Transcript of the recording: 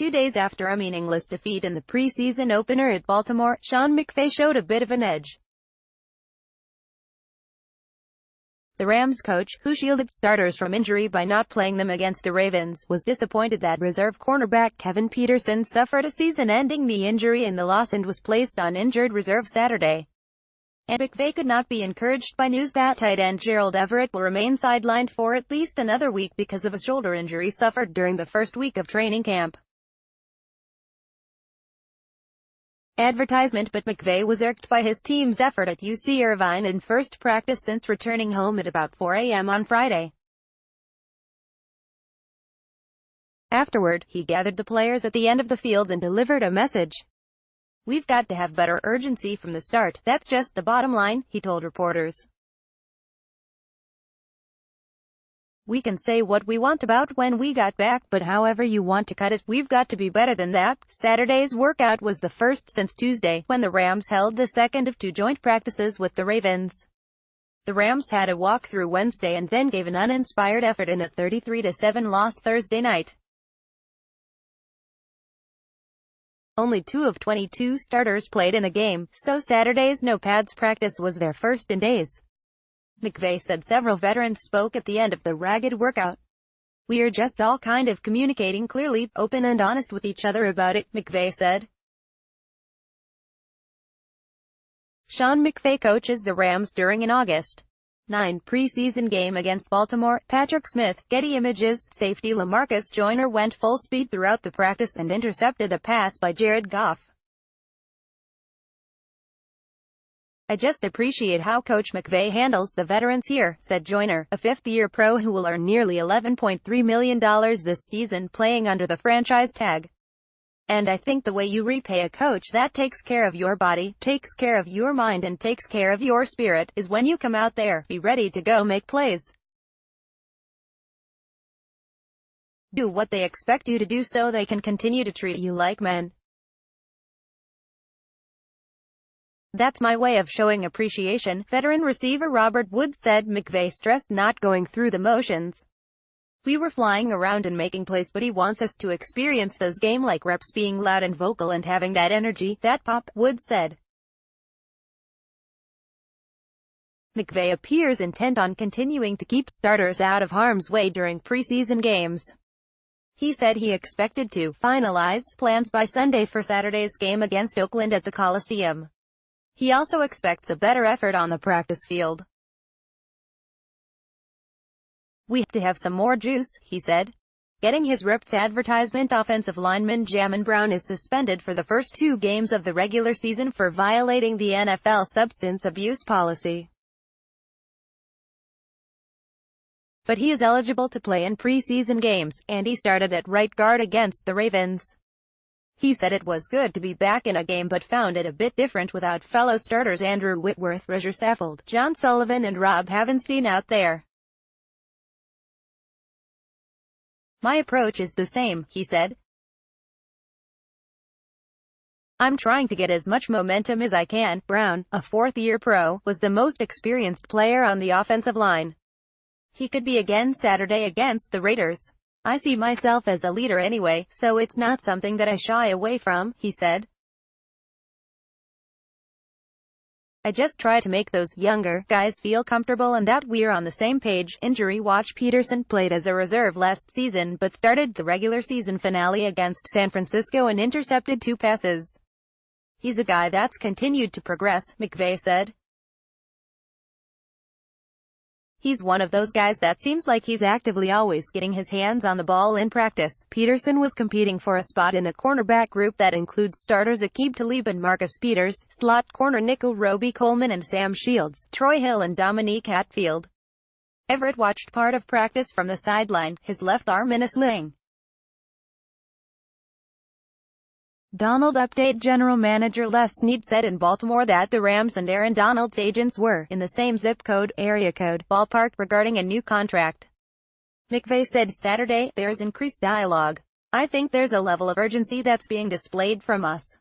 2 days after a meaningless defeat in the preseason opener at Baltimore, Sean McVay showed a bit of an edge. The Rams coach, who shielded starters from injury by not playing them against the Ravens, was disappointed that reserve cornerback Kevin Peterson suffered a season-ending knee injury in the loss and was placed on injured reserve Saturday. And McVay could not be encouraged by news that tight end Gerald Everett will remain sidelined for at least another week because of a shoulder injury suffered during the first week of training camp. Advertisement, but McVay was irked by his team's effort at UC Irvine in first practice since returning home at about 4 a.m. on Friday. Afterward, he gathered the players at the end of the field and delivered a message. "We've got to have better urgency from the start, that's just the bottom line," he told reporters. "We can say what we want about when we got back, but however you want to cut it, we've got to be better than that." Saturday's workout was the first since Tuesday, when the Rams held the second of 2 joint practices with the Ravens. The Rams had a walkthrough Wednesday and then gave an uninspired effort in a 33-7 loss Thursday night. Only 2 of 22 starters played in the game, so Saturday's no-pads practice was their first in days. McVay said several veterans spoke at the end of the ragged workout. "We are just all kind of communicating clearly, open and honest with each other about it," McVay said. Sean McVay coaches the Rams during an August 9 preseason game against Baltimore. Patrick Smith, Getty Images. Safety LaMarcus Joyner went full speed throughout the practice and intercepted a pass by Jared Goff. "I just appreciate how Coach McVay handles the veterans here," said Joyner, a fifth-year pro who will earn nearly $11.3 million this season playing under the franchise tag. "And I think the way you repay a coach that takes care of your body, takes care of your mind and takes care of your spirit, is when you come out there, be ready to go make plays. Do what they expect you to do so they can continue to treat you like men. That's my way of showing appreciation," veteran receiver Robert Woods said. McVay stressed not going through the motions. "We were flying around and making plays, but he wants us to experience those game-like reps, being loud and vocal and having that energy, that pop," Woods said. McVay appears intent on continuing to keep starters out of harm's way during preseason games. He said he expected to finalize plans by Sunday for Saturday's game against Oakland at the Coliseum. He also expects a better effort on the practice field. "We have to have some more juice," he said. Getting his reps. Advertisement. Offensive lineman Jamin Brown is suspended for the first 2 games of the regular season for violating the NFL substance abuse policy. But he is eligible to play in preseason games, and he started at right guard against the Ravens. He said it was good to be back in a game but found it a bit different without fellow starters Andrew Whitworth, Roger Saffold, John Sullivan and Rob Havenstein out there. "My approach is the same," he said. "I'm trying to get as much momentum as I can." Brown, a 4th-year pro, was the most experienced player on the offensive line. He could be again Saturday against the Raiders. "I see myself as a leader anyway, so it's not something that I shy away from," he said. "I just try to make those younger guys feel comfortable and that we're on the same page." Injury watch. Peterson played as a reserve last season but started the regular season finale against San Francisco and intercepted 2 passes. "He's a guy that's continued to progress," McVay said. "He's one of those guys that seems like he's actively always getting his hands on the ball in practice." Peterson was competing for a spot in the cornerback group that includes starters Aqib Talib and Marcus Peters, slot corner nickel Roby Coleman and Sam Shields, Troy Hill and Dominique Hatfield. Everett watched part of practice from the sideline, his left arm in a sling. Donald update. General Manager Les Snead said in Baltimore that the Rams and Aaron Donald's agents were in the same zip code, area code, ballpark regarding a new contract. McVay said Saturday, "There's increased dialogue. I think there's a level of urgency that's being displayed from us.